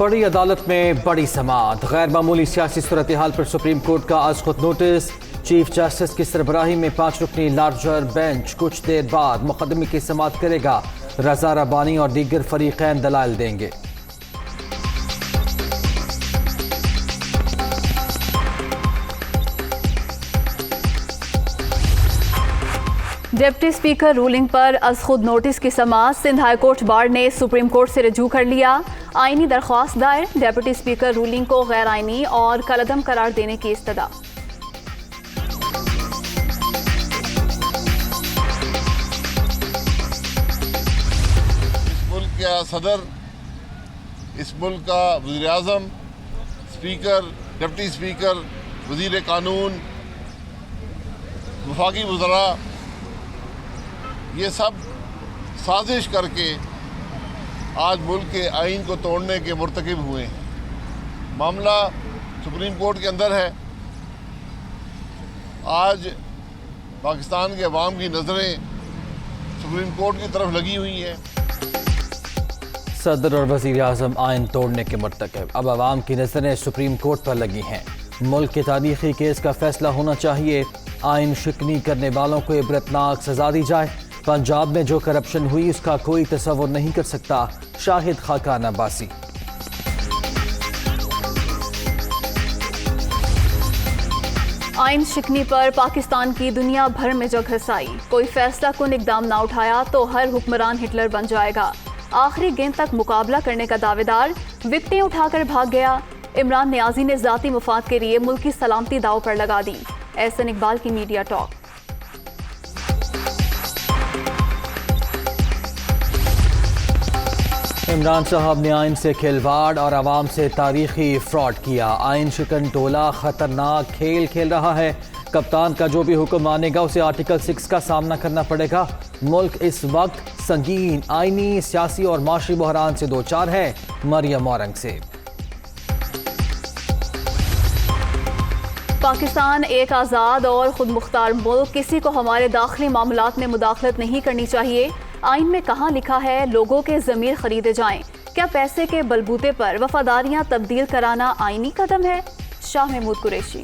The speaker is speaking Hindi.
बड़ी अदालत में बड़ी समाअत। गैर मामूली सियासी सूरत हाल पर सुप्रीम कोर्ट का आज खुद नोटिस। चीफ जस्टिस की सरबराही में 5 रुकनी लार्जर बेंच कुछ देर बाद मुकदमे की समाअत करेगा। रजा रब्बानी और दीगर फरीकैन दलाइल देंगे। डिप्टी स्पीकर रूलिंग पर अज खुद नोटिस की समाअत। सिंध हाई कोर्ट बार ने सुप्रीम कोर्ट से रजू कर लिया। आईनी दरख्वास्त दायर। डिप्टी स्पीकर रूलिंग को गैर आईनी और कलअदम करार देने की इस्तदा। इस मुल्क का सदर, इस मुल्क का वज़ीर आज़म, स्पीकर, डिप्टी स्पीकर, वज़ीर कानून, वफाकी वज़रा, ये सब साजिश करके आज मुल्क के आइन को तोड़ने के मुर्तकिब हुए हैं। मामला सुप्रीम कोर्ट के अंदर है। आज पाकिस्तान के अवाम की नज़रें सुप्रीम कोर्ट की तरफ लगी हुई हैं। सदर और वज़ीर आज़म आइन तोड़ने के मुर्तकिब। अब अवाम की नज़रें सुप्रीम कोर्ट पर लगी हैं। मुल्क के तारीखी केस का फैसला होना चाहिए। आइन शिकनी करने वालों को इबरतनाक सजा दी जाए। पंजाब में जो करप्शन हुई उसका कोई तसव्वुर नहीं कर सकता। शाहिद खाकान अब्बासी। आइन शिकनी पर पाकिस्तान की दुनिया भर में जग हसाई। कोई फैसला कुन इकदाम ना उठाया तो हर हुक्मरान हिटलर बन जाएगा। आखिरी गेंद तक मुकाबला करने का दावेदार विकटें उठाकर भाग गया। इमरान नियाजी ने जाती मुफाद के लिए मुल्क की सलामती दाव पर लगा दी। एहसन इकबाल की मीडिया टॉक। इमरान साहब ने आइन से खिलवाड़ और आवाम से तारीखी फ्रॉड किया। आइन शिकन टोला खतरनाक खेल खेल रहा है। कप्तान का जो भी हुक्म मानेगा उसे आर्टिकल 6 का सामना करना पड़ेगा। मुल्क इस वक्त संगीन आइनी, सियासी और माशी बहरान से दो चार है। मरियम औरंगजेब। पाकिस्तान एक आज़ाद और खुद मुख्तार मुल्क। किसी को हमारे दाखिली मामलात में मुदाखलत नहीं करनी चाहिए। आइन में कहाँ लिखा है लोगों के ज़मीर खरीदे जाएं? क्या पैसे के बलबूते पर वफादारियां तब्दील कराना आइनी कदम है? शाह महमूद कुरैशी।